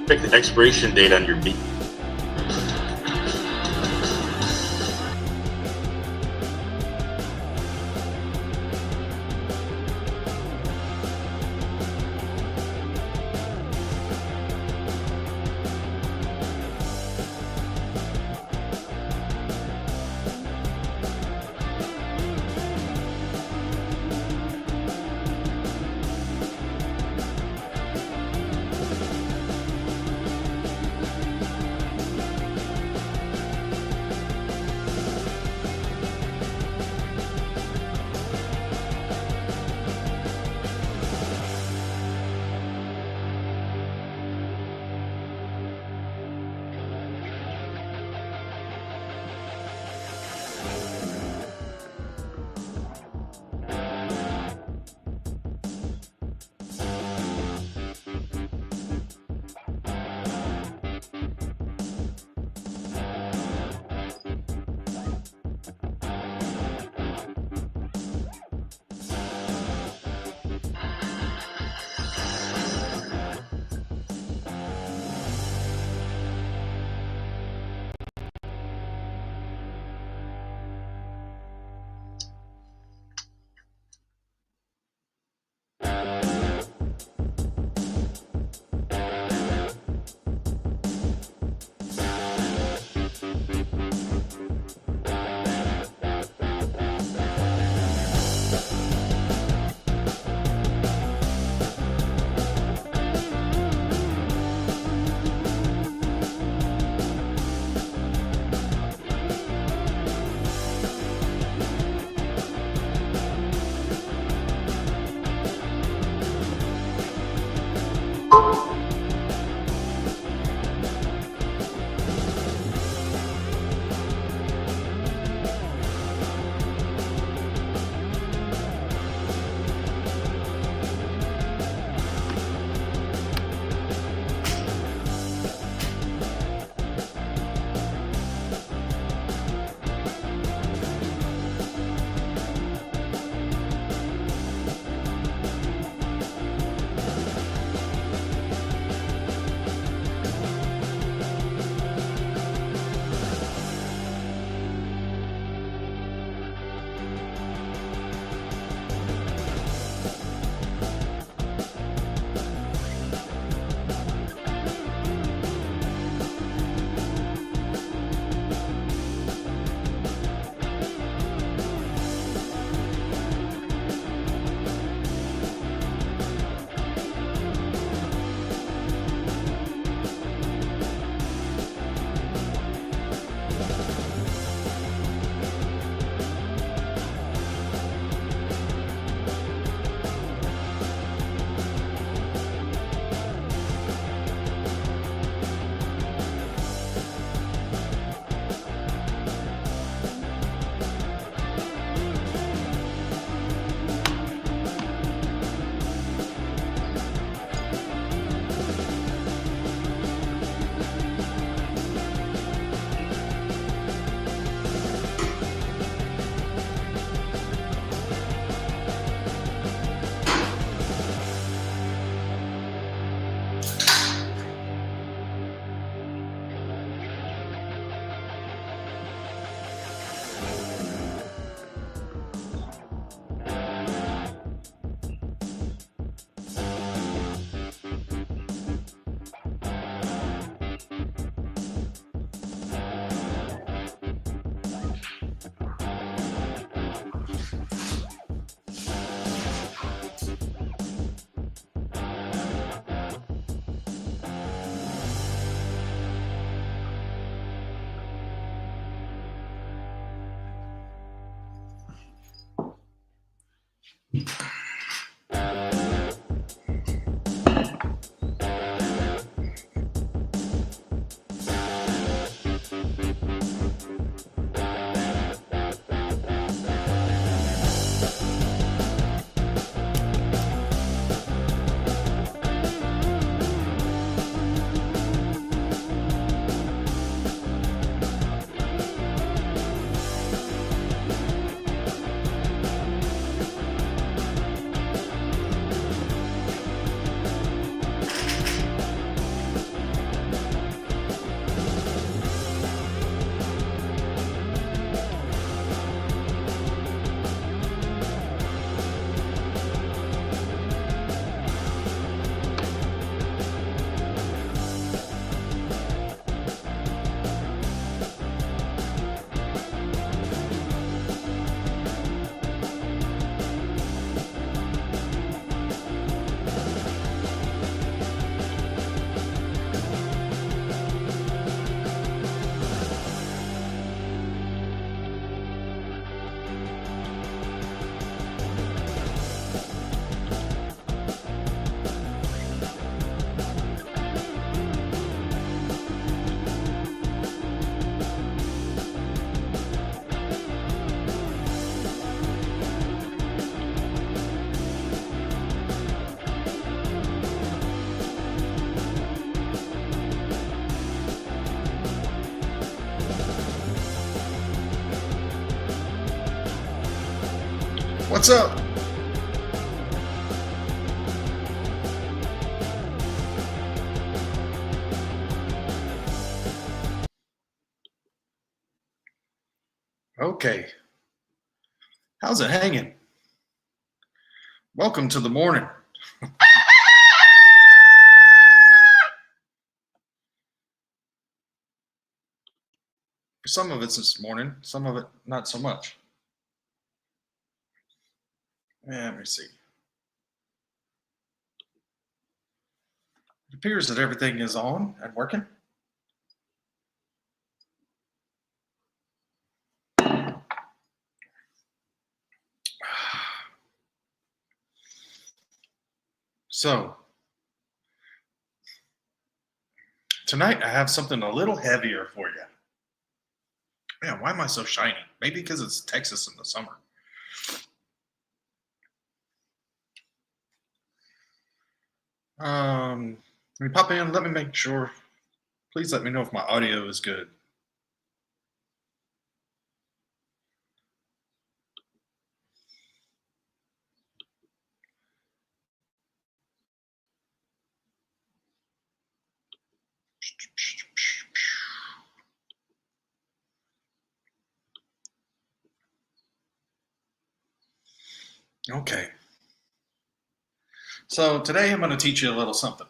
Check the expiration date on your beep. What's up? Okay. How's it hanging? Welcome to the morning. Some of it's this morning, some of it not so much. Let me see. It appears that everything is on and working. So, tonight I have something a little heavier for you. Man, why am I so shiny? Maybe because it's Texas in the summer. Let me pop in, let me make sure. Please let me know if my audio is good. Okay. So today I'm going to teach you a little something.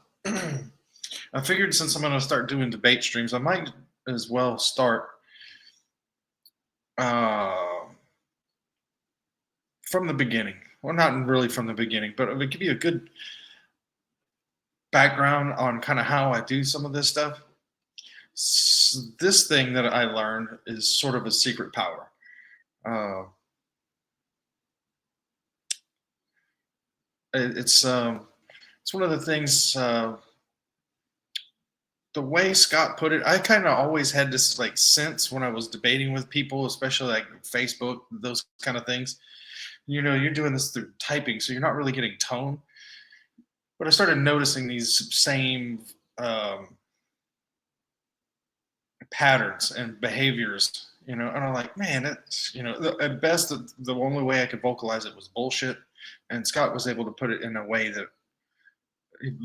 I figured since I'm going to start doing debate streams, I might as well start from the beginning. Well, not really from the beginning, but it would give you a good background on kind of how I do some of this stuff. This thing that I learned is sort of a secret power. It's one of the things. The way Scott put it, I kind of always had this like sense when I was debating with people, especially like Facebook, those kind of things. You know, you're doing this through typing, so you're not really getting tone. But I started noticing these same patterns and behaviors, you know, and I'm like, man, it's, you know, at best, the only way I could vocalize it was bullshit. And Scott was able to put it in a way that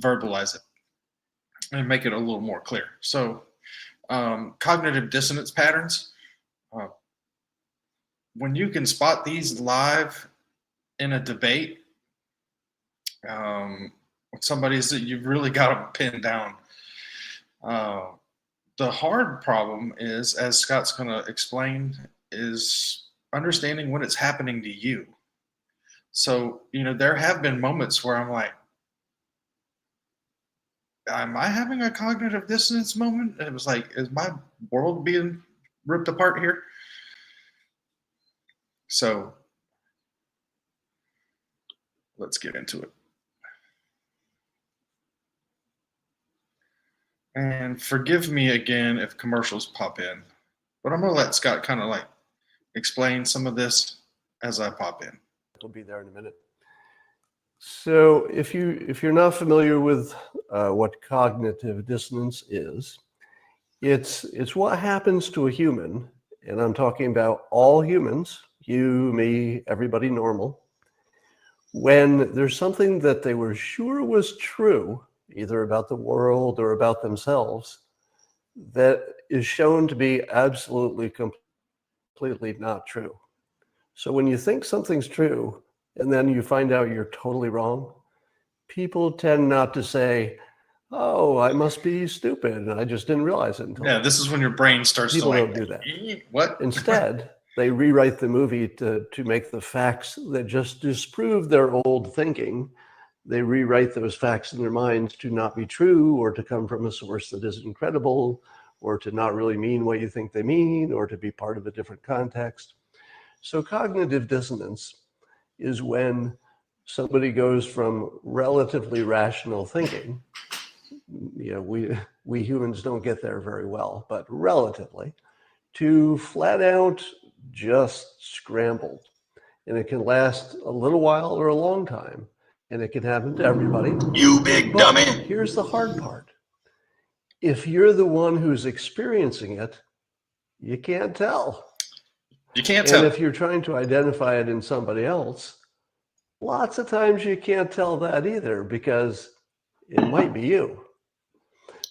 verbalize it and make it a little more clear. So cognitive dissonance patterns, when you can spot these live in a debate, with somebody that you've really got to pin down. The hard problem is, as Scott's going to explain, is understanding when it's happening to you. So, you know, there have been moments where I'm like, am I having a cognitive dissonance moment? And it was like, is my world being ripped apart here? So let's get into it. And forgive me again if commercials pop in, but I'm going to let Scott kind of like explain some of this as I pop in. It'll be there in a minute. So if you're not familiar with what cognitive dissonance is, it's what happens to a human, and I'm talking about all humans, you, me, everybody normal, when there's something that they were sure was true, either about the world or about themselves, that is shown to be absolutely, completely not true. So when you think something's true and then you find out you're totally wrong, people tend not to say, oh, I must be stupid and I just didn't realize it until Yeah, this is when your brain starts people to don't do that. What? Instead, they rewrite the movie to make the facts that just disprove their old thinking. They rewrite those facts in their minds to not be true, or to come from a source that isn't credible, or to not really mean what you think they mean, or to be part of a different context. So cognitive dissonance is when somebody goes from relatively rational thinking, you know, we humans don't get there very well, but relatively, to flat out just scrambled. And it can last a little while or a long time. And it can happen to everybody. You big dummy. Here's the hard part. If you're the one who's experiencing it, you can't tell. You can't tell. And if you're trying to identify it in somebody else, Lots of times you can't tell that either because it might be you.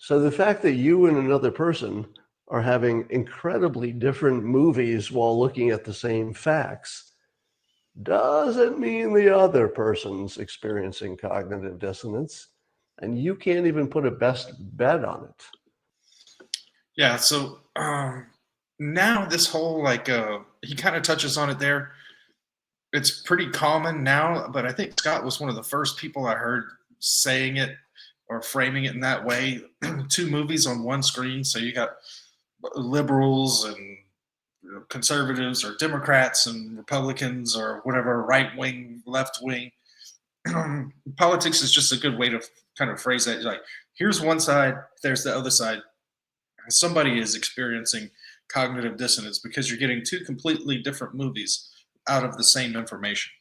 So the fact that you and another person are having incredibly different movies while looking at the same facts doesn't mean the other person's experiencing cognitive dissonance, and you can't even put a best bet on it. Yeah. So now this whole he kind of touches on it there. It's pretty common now, but I think Scott was one of the first people I heard saying it or framing it in that way. Two movies on one screen. So you got liberals and conservatives or Democrats and Republicans or whatever, right wing, left wing. Politics is just a good way to kind of phrase that. Like, here's one side, there's the other side. Somebody is experiencing cognitive dissonance because you're getting two completely different movies out of the same information.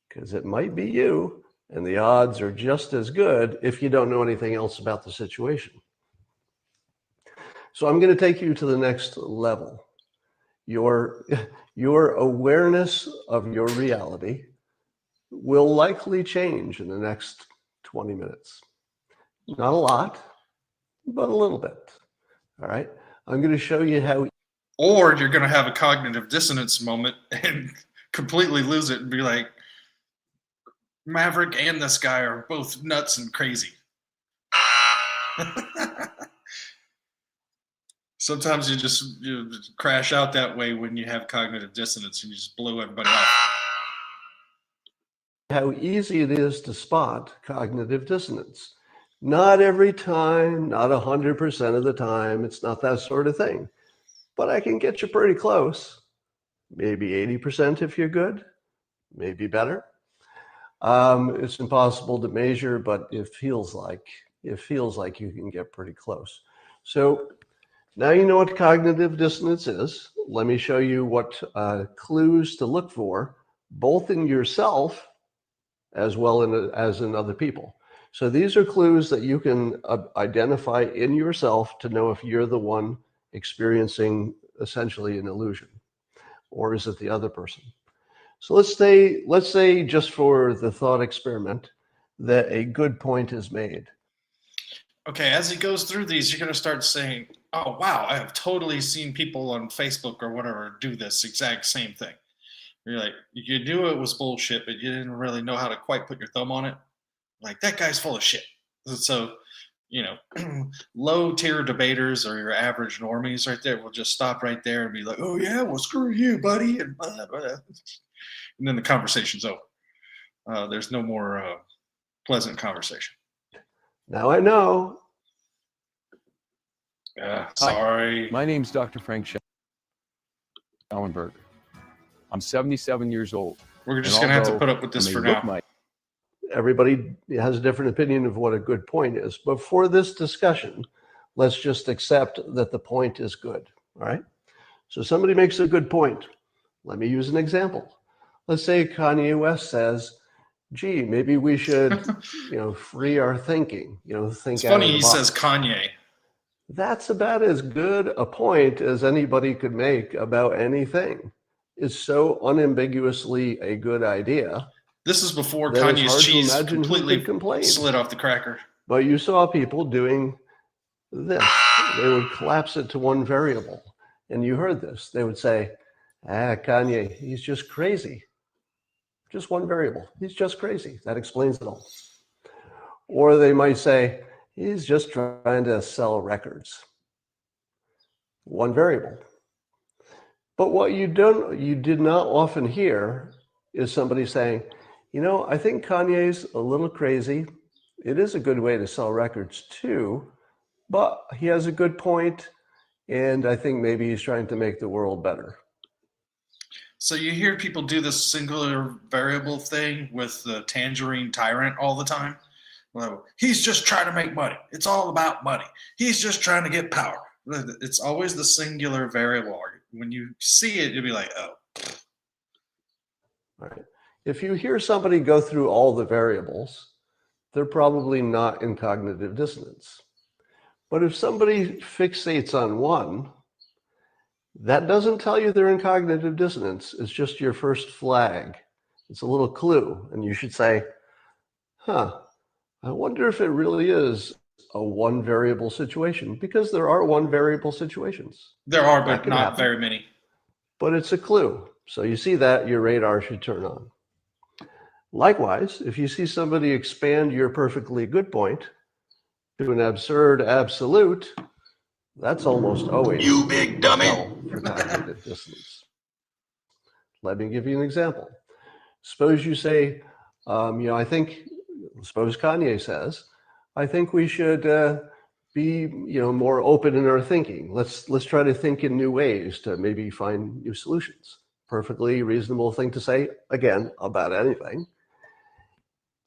Because it might be you, and the odds are just as good if you don't know anything else about the situation. So I'm going to take you to the next level. Your awareness of your reality will likely change in the next 20 minutes. Not a lot, but a little bit. All right. I'm going to show you how. Or you're going to have a cognitive dissonance moment and completely lose it and be like, Maverick and this guy are both nuts and crazy. Sometimes you crash out that way when you have cognitive dissonance and you just blow everybody off. How easy it is to spot cognitive dissonance. Not every time, not 100% of the time. It's not that sort of thing. But I can get you pretty close. Maybe 80% if you're good, maybe better. It's impossible to measure, but it feels like you can get pretty close. So now you know what cognitive dissonance is. Let me show you what clues to look for, both in yourself as well as in other people. So these are clues that you can identify in yourself to know if you're the one experiencing essentially an illusion, or is it the other person? So let's say just for the thought experiment that a good point is made. Okay, as he goes through these, you're going to start saying, oh, wow, I have totally seen people on Facebook or whatever do this exact same thing. You're like, you knew it was bullshit, but you didn't really know how to quite put your thumb on it. Like, that guy's full of shit. So, low tier debaters or your average normies right there will just stop right there and be like, oh, yeah, well, screw you, buddy. And blah, blah. And then the conversation's over. There's no more pleasant conversation. Now I know. Sorry. Hi, my name's Dr. Frank Schallenberg. I'm 77 years old. We're just going to have to put up with this for now. Everybody has a different opinion of what a good point is. But for this discussion, let's just accept that the point is good. All right. So somebody makes a good point. Let me use an example. Let's say Kanye West says, gee, maybe we should, free our thinking, think. It's funny he says Kanye. That's about as good a point as anybody could make about anything. It's so unambiguously a good idea. This is before Kanye's cheese completely slid off the cracker. But you saw people doing this. They would collapse it to one variable. And you heard this. They would say, Kanye, he's just crazy. Just one variable. He's just crazy. That explains it all. Or they might say, he's just trying to sell records. One variable. But what you did not often hear is somebody saying, I think Kanye's a little crazy. It is a good way to sell records too, but he has a good point, and I think maybe he's trying to make the world better. So you hear people do this singular variable thing with the tangerine tyrant all the time. Well, he's just trying to make money. It's all about money. He's just trying to get power. It's always the singular variable. When you see it, you'll be like, oh. All right. If you hear somebody go through all the variables, they're probably not in cognitive dissonance. But if somebody fixates on one, That doesn't tell you they're in cognitive dissonance. It's just your first flag. It's a little clue. And you should say, huh, I wonder if it really is a one variable situation, because there are one variable situations. There are, That but can not happen. very many. But it's a clue. So you see that, your radar should turn on. Likewise, if you see somebody expand your perfectly good point to an absurd absolute, that's almost always You big dummy. for cognitive dissonance. Let me give you an example. Suppose you say, suppose Kanye says, I think we should be, more open in our thinking. Let's try to think in new ways to maybe find new solutions. Perfectly reasonable thing to say, again, about anything.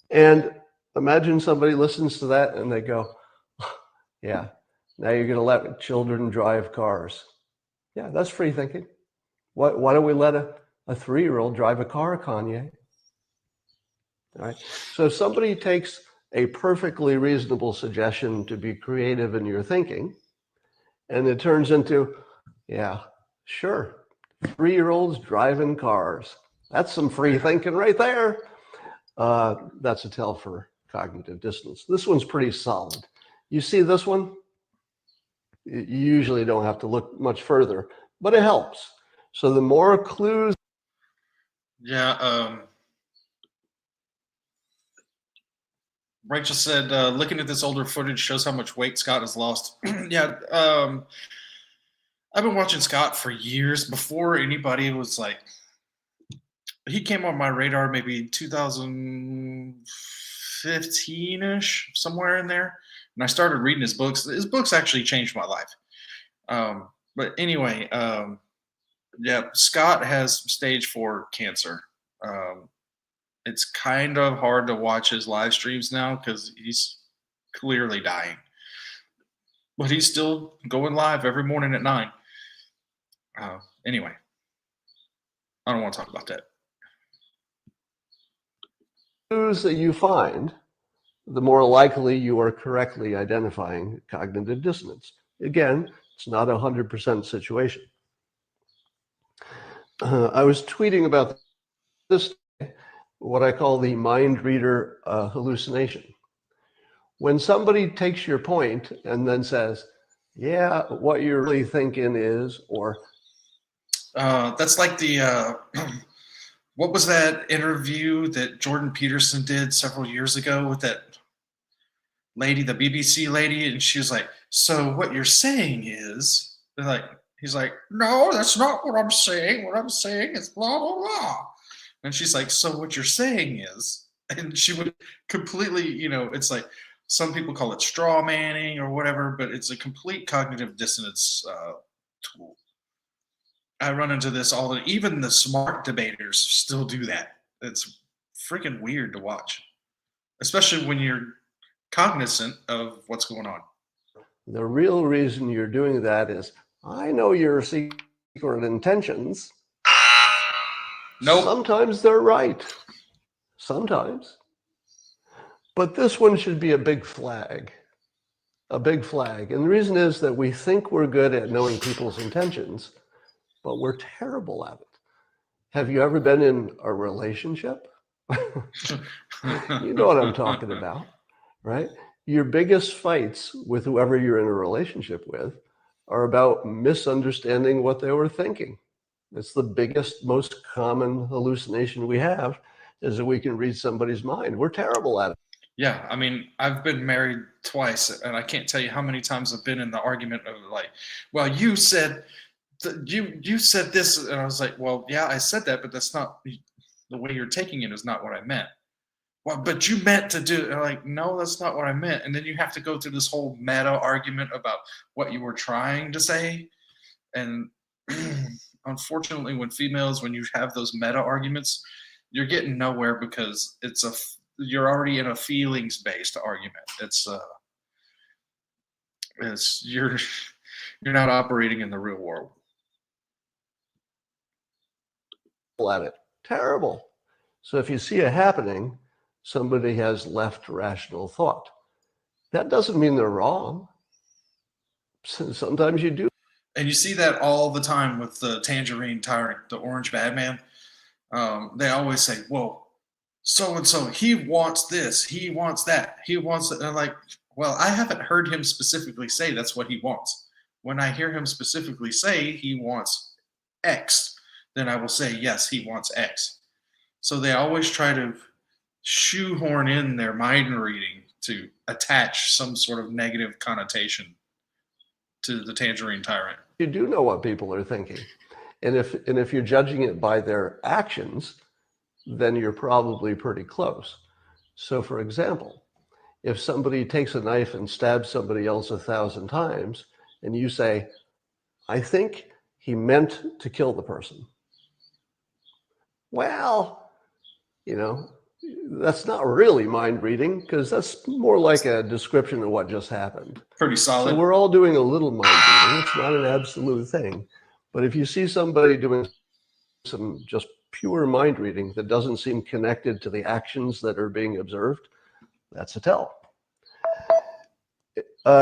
And imagine somebody listens to that and they go, yeah, now you're going to let children drive cars. Yeah, that's free thinking. Why don't we let a 3-year-old drive a car, Kanye? All right. So if somebody takes a perfectly reasonable suggestion to be creative in your thinking, and it turns into, yeah, sure, 3-year-olds driving cars. That's some free thinking right there. That's a tell for cognitive dissonance. This one's pretty solid. You see this one? You usually don't have to look much further, but it helps. So the more clues. Yeah. Rachel said, looking at this older footage shows how much weight Scott has lost. Yeah. I've been watching Scott for years before anybody was like, he came on my radar maybe 2015-ish, somewhere in there. And I started reading his books. His books actually changed my life. But anyway, yeah, Scott has stage 4 cancer. It's kind of hard to watch his live streams now because he's clearly dying. But he's still going live every morning at 9. Anyway, I don't want to talk about that. Clues that you find, the more likely you are correctly identifying cognitive dissonance. Again, it's not a 100% situation. I was tweeting about this, what I call the mind reader hallucination. When somebody takes your point and then says, yeah, what you're really thinking is, or that's like the what was that interview that Jordan Peterson did several years ago with that lady, the BBC lady, and she was like, so what you're saying is, he's like, no, that's not what I'm saying. What I'm saying is blah, blah, blah. And she's like, so what you're saying is, and she would completely, it's like, some people call it straw manning or whatever, but it's a complete cognitive dissonance tool. I run into this even the smart debaters still do that. It's freaking weird to watch, especially when you're cognizant of what's going on. The real reason you're doing that is, I know your secret intentions. Nope. Sometimes they're right. Sometimes. But this one should be a big flag. A big flag. And the reason is that we think we're good at knowing people's intentions, but we're terrible at it. Have you ever been in a relationship? You know what I'm talking about, right? Your biggest fights with whoever you're in a relationship with are about misunderstanding what they were thinking. It's the biggest, most common hallucination we have, is that we can read somebody's mind. We're terrible at it. Yeah, I mean, I've been married twice, and I can't tell you how many times I've been in the argument of like, well, you said you said this, and I was like, well, yeah, I said that, but that's not the way you're taking it is not what I meant. Well, but you meant to do it. And I'm like, no, that's not what I meant. And then you have to go through this whole meta argument about what you were trying to say. And unfortunately, when you have those meta arguments, you're getting nowhere because you're already in a feelings-based argument. You're not operating in the real world. At it. Terrible. So if you see it happening, somebody has left rational thought. That doesn't mean they're wrong. Sometimes you do. And you see that all the time with the Tangerine Tyrant, the Orange Badman. They always say, well, so and so, he wants this, he wants that, he wants it. And I'm like, well, I haven't heard him specifically say that's what he wants. When I hear him specifically say he wants X, then I will say, yes, he wants X. So they always try to shoehorn in their mind reading to attach some sort of negative connotation to the Tangerine Tyrant. You do know what people are thinking. And if you're judging it by their actions, then you're probably pretty close. So for example, if somebody takes a knife and stabs somebody else 1,000 times, and you say, I think he meant to kill the person. Well, you know, that's not really mind reading, because that's more like a description of what just happened. Pretty solid. So we're all doing a little mind reading. It's not an absolute thing. But if you see somebody doing some just pure mind reading that doesn't seem connected to the actions that are being observed, that's a tell.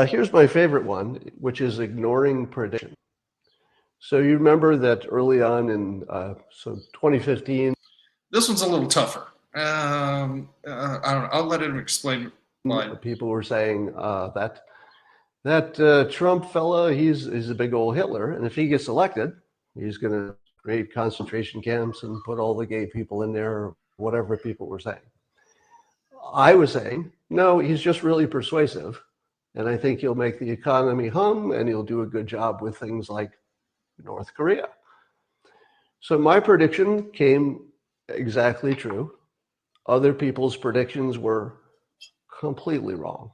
Here's my favorite one, which is ignoring prediction. So you remember that early on in 2015. This one's a little tougher. I don't know. I'll let him explain mine. People were saying that Trump fella, he's a big old Hitler, and if he gets elected, he's going to create concentration camps and put all the gay people in there, or whatever people were saying. I was saying, no, he's just really persuasive, and I think he'll make the economy hum, and he'll do a good job with things like North Korea. So my prediction came exactly true. Other people's predictions were completely wrong.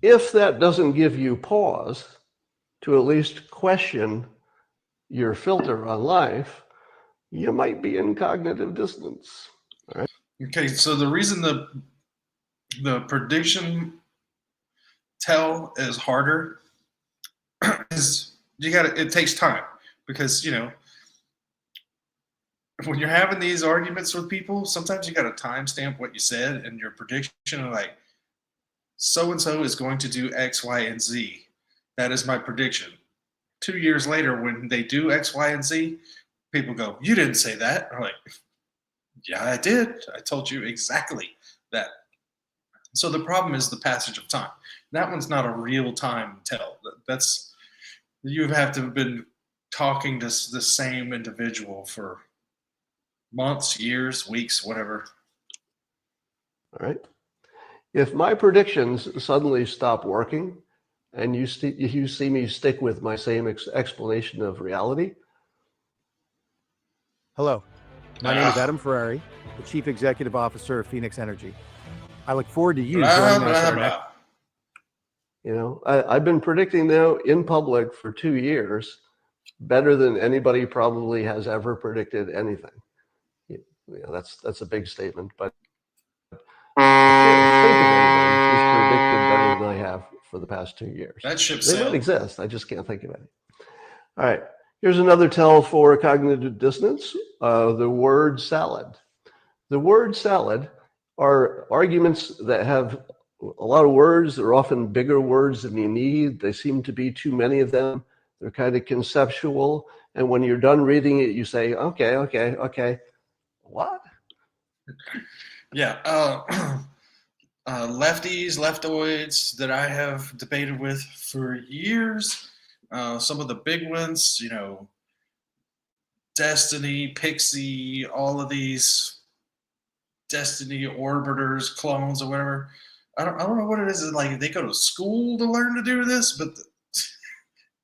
If that doesn't give you pause to at least question your filter on life, you might be in cognitive dissonance. All right. Okay, so the reason the prediction tell is harder is it takes time, because, you know, when you're having these arguments with people, sometimes you got to timestamp what you said and your prediction, like, so-and-so is going to do X, Y, and Z. That is my prediction. 2 years later, when they do X, Y, and Z, people go, you didn't say that. I'm like, yeah, I did. I told you exactly that. So the problem is the passage of time. That one's not a real time tell. That's, you have to have been talking to the same individual for months, years, weeks, whatever. All right. If my predictions suddenly stop working and you see me stick with my same explanation of reality. Hello, my name is Adam Ferrari, the Chief Executive Officer of Phoenix Energy. I look forward to you joining us our next. You know, I've been predicting now in public for 2 years, better than anybody probably has ever predicted anything. You know, that's a big statement, but I can't think of anybody who's predicted better than I have for the past 2 years. That ship They sailed. might exist. I just can't think of any. All right. Here's another tell for cognitive dissonance. The word salad. The word salad are arguments that have a lot of words. They're often bigger words than you need. They seem to be too many of them. They're kind of conceptual. And when you're done reading it, you say, okay. What? Yeah. Lefties, leftoids that I have debated with for years. Some of the big ones, you know, Destiny, Pixie, all of these Destiny orbiters, clones, or whatever. I don't know what it is. Like, they go to school to learn to do this, but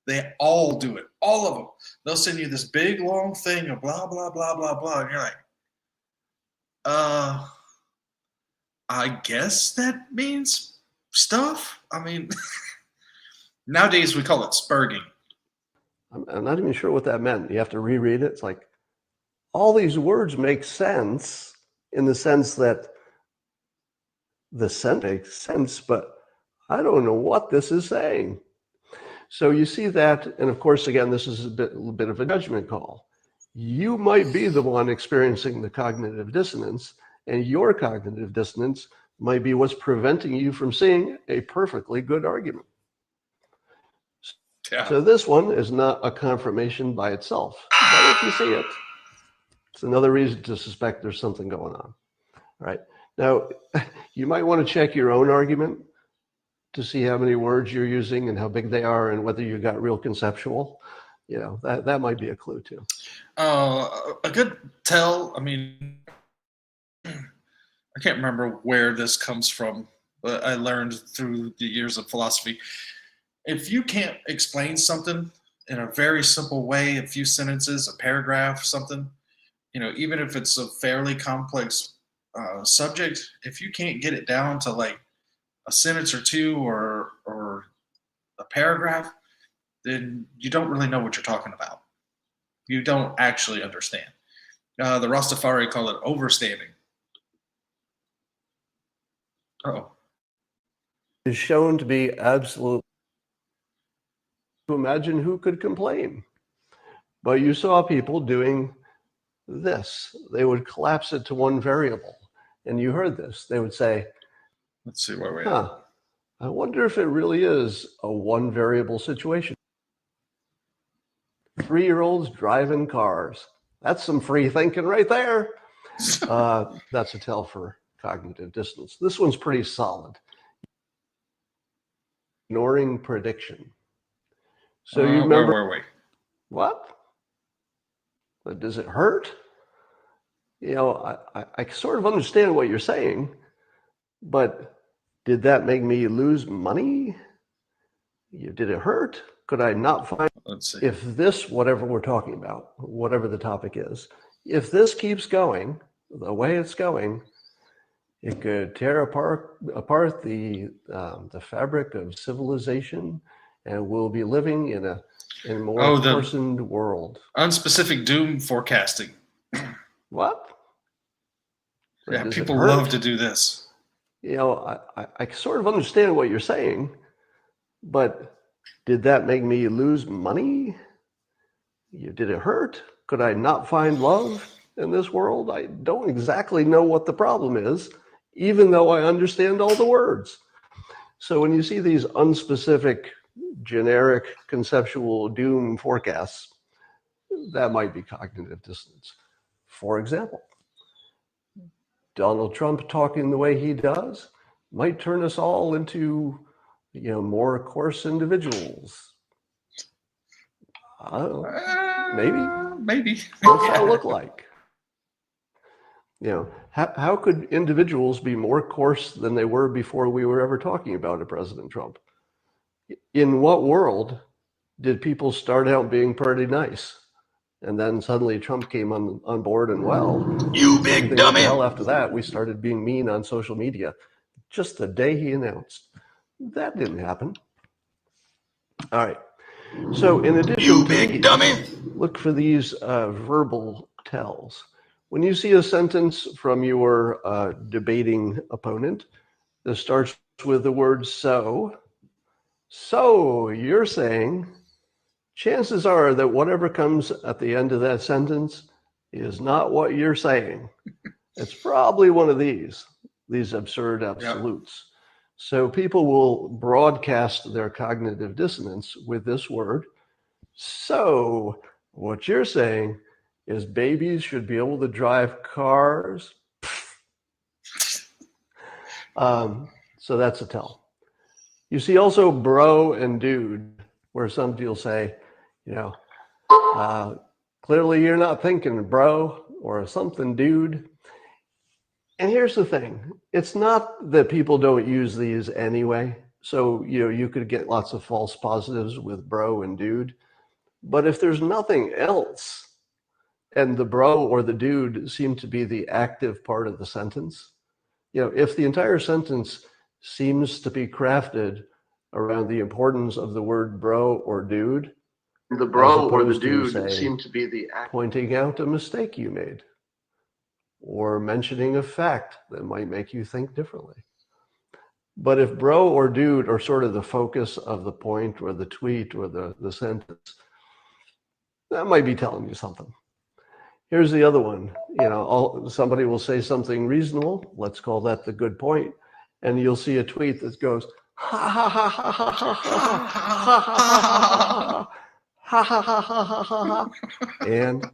they all do it. All of them. They'll send you this big long thing of blah blah blah blah blah, and you're like, I guess that means stuff. I mean, nowadays we call it spurging. I'm not even sure what that meant. You have to reread it. It's like all these words make sense in the sense that the sentence makes sense, but I don't know what this is saying. So you see that, and of course, again, this is a bit of a judgment call. You might be the one experiencing the cognitive dissonance, and your cognitive dissonance might be what's preventing you from seeing a perfectly good argument. Yeah. So this one is not a confirmation by itself, but if you see it, it's another reason to suspect there's something going on. Right now, you might want to check your own argument to see how many words you're using and how big they are, and whether you got real conceptual. You know, that might be a clue too. A good tell. I mean, I can't remember where this comes from, but I learned through the years of philosophy. If you can't explain something in a very simple way, a few sentences, a paragraph, something, you know, even if it's a fairly complex subject, if you can't get it down to like a sentence or two or a paragraph, then you don't really know what you're talking about. You don't actually understand. The Rastafari call it overstanding. Oh, Is shown to be absolute. To imagine who could complain, but you saw people doing this. They would collapse it to one variable, and you heard this. They would say, let's see where we're "Huh, I wonder if it really is a one variable situation." 3-year-olds driving cars. That's some free thinking right there. That's a tell for cognitive dissonance. This one's pretty solid. Ignoring prediction. So you where remember were we? what? But does it hurt? You know, I sort of understand what you're saying, but did that make me lose money? Did it hurt? Could I not find? Let's see. If this, whatever we're talking about, whatever the topic is, if this keeps going the way it's going, it could tear apart the fabric of civilization, and we'll be living in a more coarsened world. Unspecific doom forecasting. What? Yeah, Does it people hurt? love to do this. You know, I sort of understand what you're saying, but did that make me lose money? Did it hurt? Could I not find love in this world? I don't exactly know what the problem is, even though I understand all the words. So when you see these unspecific, generic, conceptual doom forecasts, that might be cognitive dissonance. For example, Donald Trump talking the way he does might turn us all into, you know, more coarse individuals. I don't know. Maybe. What's that look like? You know, how could individuals be more coarse than they were before we were ever talking about a President Trump? In what world did people start out being pretty nice, and then suddenly Trump came on board, and well, You big dummy. hell after that we started being mean on social media just the day he announced? That didn't happen. All right. So in addition You to big these, dummy. look for these verbal tells. When you see a sentence from your debating opponent that starts with the word so you're saying, chances are that whatever comes at the end of that sentence is not what you're saying. It's probably one of these absurd absolutes. Yep. So people will broadcast their cognitive dissonance with this word. So what you're saying is babies should be able to drive cars. So that's a tell. You see also bro and dude, where somebody will say, you know, clearly you're not thinking, bro, or something, dude. And here's the thing. It's not that people don't use these anyway. So, you know, you could get lots of false positives with bro and dude. But if there's nothing else, and the bro or the dude seem to be the active part of the sentence, you know, if the entire sentence seems to be crafted around the importance of the word bro or dude, the bro or the dude seem to be the pointing out a mistake you made, or mentioning a fact that might make you think differently. But if bro or dude are sort of the focus of the point or the tweet or the sentence, that might be telling you something. Here's the other one. You know, somebody will say something reasonable. Let's call that the good point. And you'll see a tweet that goes, ha ha ha ha ha ha ha ha ha ha ha ha ha ha ha ha, and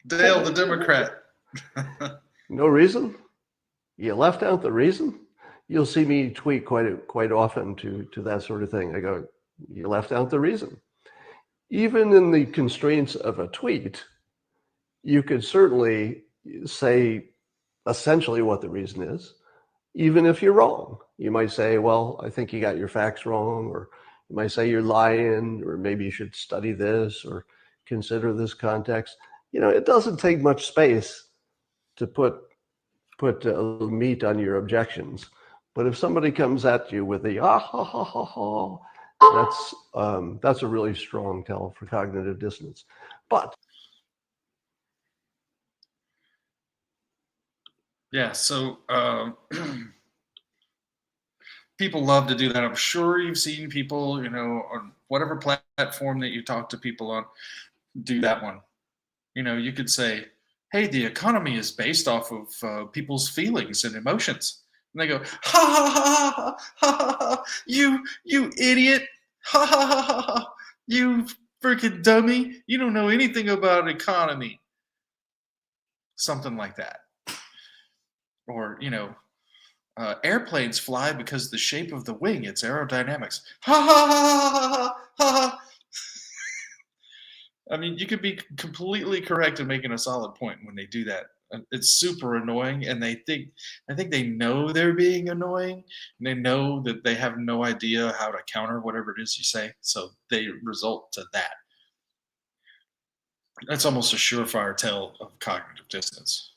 Dale, the Democrat. no reason. You left out the reason. You'll see me tweet quite often to that sort of thing. I go, you left out the reason. Even in the constraints of a tweet, you could certainly say essentially what the reason is, even if you're wrong. You might say, well, I think you got your facts wrong, or you might say you're lying, or maybe you should study this or consider this context. It doesn't take much space to put a little meat on your objections. But if somebody comes at you with the ah ha ha ha ha, that's a really strong tell for cognitive dissonance. But Yeah, so people love to do that. I'm sure you've seen people, on whatever platform that you talk to people on, do that one. You could say, hey, the economy is based off of people's feelings and emotions. And they go, ha ha ha ha ha ha, you idiot, ha ha ha ha ha, you freaking dummy, you don't know anything about economy. Something like that. Or, airplanes fly because the shape of the wing, it's aerodynamics. Ha ha ha ha ha ha. I mean, you could be completely correct in making a solid point when they do that. It's super annoying, and I think they know they're being annoying, and they know that they have no idea how to counter whatever it is you say, so they result to that. That's almost a surefire tell of cognitive dissonance.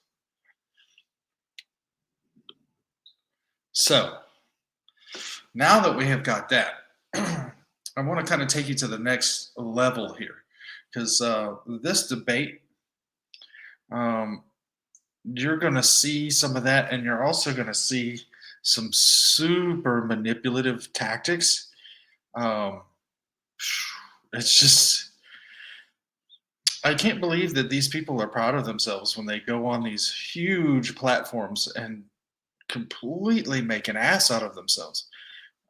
So, now that we have got that, I want to kind of take you to the next level here. Because this debate, you're going to see some of that, and you're also going to see some super manipulative tactics. It's just, I can't believe that these people are proud of themselves when they go on these huge platforms and completely make an ass out of themselves.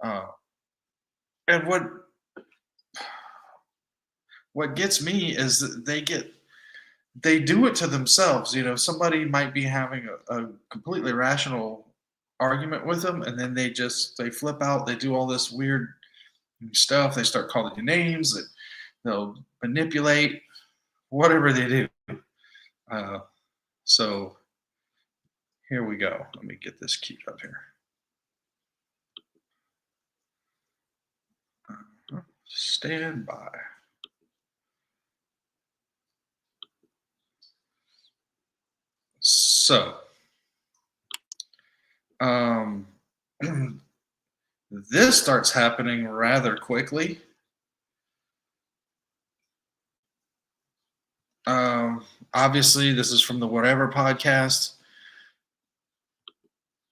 And what gets me is that they do it to themselves. Somebody might be having a completely rational argument with them, and then they flip out. They do all this weird stuff. They start calling you names. They'll manipulate, whatever they do. So here we go. Let me get this queued up here. Stand by. So, this starts happening rather quickly. Obviously, this is from the Whatever podcast.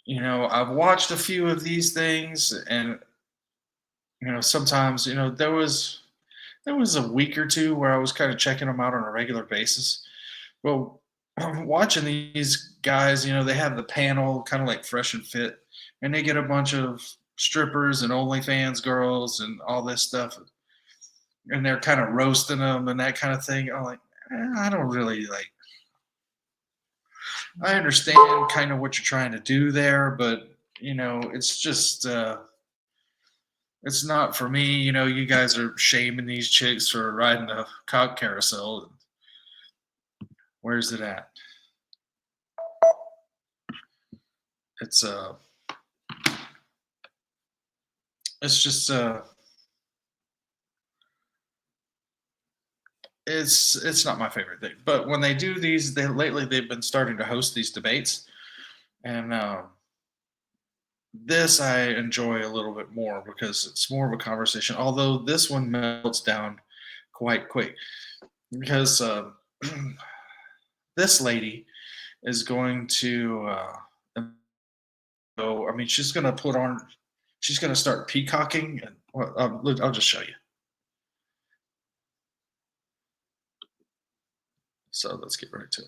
I've watched a few of these things, and sometimes there was a week or two where I was kind of checking them out on a regular basis. Well, watching these guys, they have the panel kind of like Fresh and Fit, and they get a bunch of strippers and OnlyFans girls and all this stuff, and they're kind of roasting them and that kind of thing. I'm like, I don't really like. I understand kind of what you're trying to do there, but it's just it's not for me. You guys are shaming these chicks for riding the cock carousel. Where's it at? It's just it's not my favorite thing. But when they do these, lately they've been starting to host these debates, and this I enjoy a little bit more because it's more of a conversation. Although this one melts down quite quick because this lady is going to go. I mean, she's going to start peacocking, and I'll just show you. So let's get right to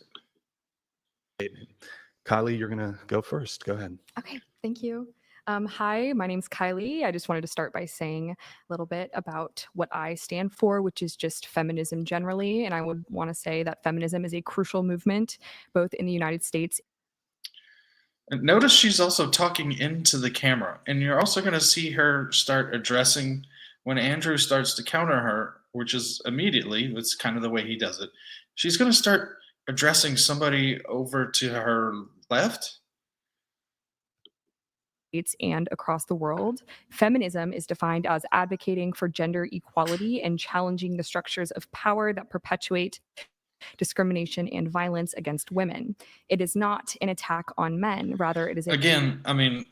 it. Kylie, you're going to go first. Go ahead. Okay, thank you. Hi, my name's Kylie. I just wanted to start by saying a little bit about what I stand for, which is just feminism generally. And I would want to say that feminism is a crucial movement, both in the United States. And notice she's also talking into the camera, and you're also going to see her start addressing when Andrew starts to counter her, which is immediately, that's kind of the way he does it. She's going to start addressing somebody over to her left. And across the world. Feminism is defined as advocating for gender equality and challenging the structures of power that perpetuate discrimination and violence against women. It is not an attack on men, rather it is Again, I mean,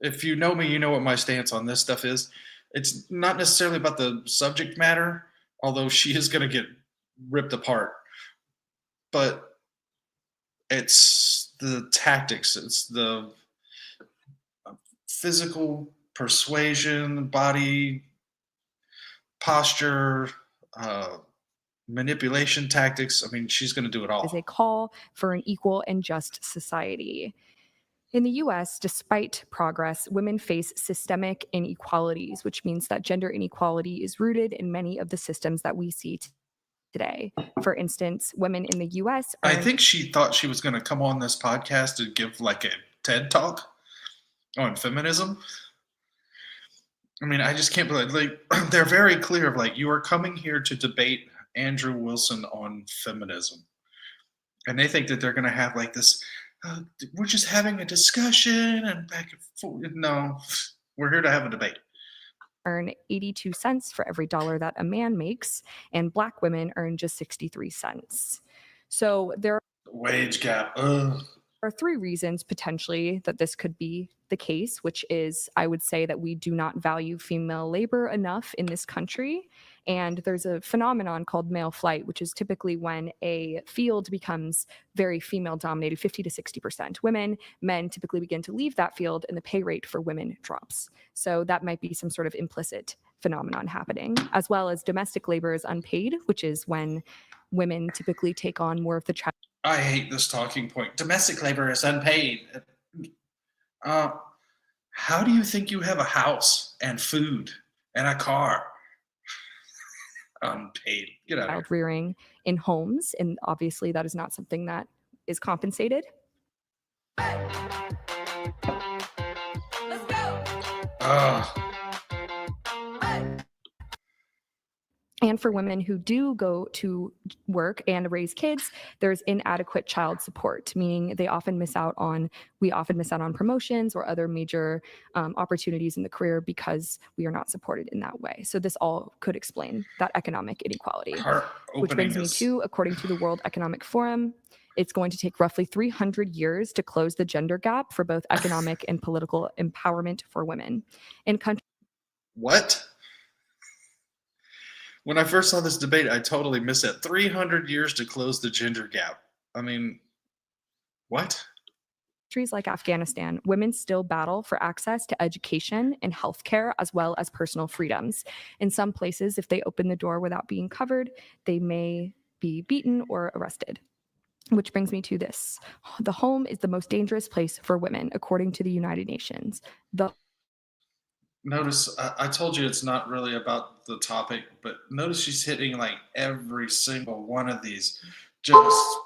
if you know me, you know what my stance on this stuff is. It's not necessarily about the subject matter, although she is going to get ripped apart, but it's the tactics, it's the physical persuasion, body posture, manipulation tactics. I mean, she's going to do it all. Is a call for an equal and just society. In the US, despite progress, women face systemic inequalities, which means that gender inequality is rooted in many of the systems that we see today. For instance, women in the US I think she thought she was going to come on this podcast and give like a TED talk on feminism. I mean, I just can't believe, like, they're very clear of like, you are coming here to debate Andrew Wilson on feminism. And they think that they're going to have like this, we're just having a discussion and back and forth. No, we're here to have a debate. Earn 82 cents for every dollar that a man makes, and Black women earn just 63 cents. So there are wage gap. Ugh. are three reasons potentially that this could be the case, which is I would say that we do not value female labor enough in this country. And there's a phenomenon called male flight, which is typically when a field becomes very female dominated, 50 to 60% women. Men typically begin to leave that field and the pay rate for women drops. So that might be some sort of implicit phenomenon happening, as well as domestic labor is unpaid, which is when women typically take on more of the I hate this talking point. Domestic labor is unpaid. How do you think you have a house and food and a car? Unpaid. Get out of child here. rearing in homes, and obviously that is not something that is compensated. And for women who do go to work and raise kids, there's inadequate child support, meaning we often miss out on promotions or other major opportunities in the career because we are not supported in that way. So this all could explain that economic inequality. Which brings me to, according to the World Economic Forum, it's going to take roughly 300 years to close the gender gap for both economic and political empowerment for women. In countries. What? When I first saw this debate, I totally missed it. 300 years to close the gender gap. I mean, what? Countries like Afghanistan, women still battle for access to education and healthcare, as well as personal freedoms. In some places, if they open the door without being covered, they may be beaten or arrested. Which brings me to this. The home is the most dangerous place for women, according to the United Nations. Notice, I told you it's not really about the topic, but notice she's hitting like every single one of these just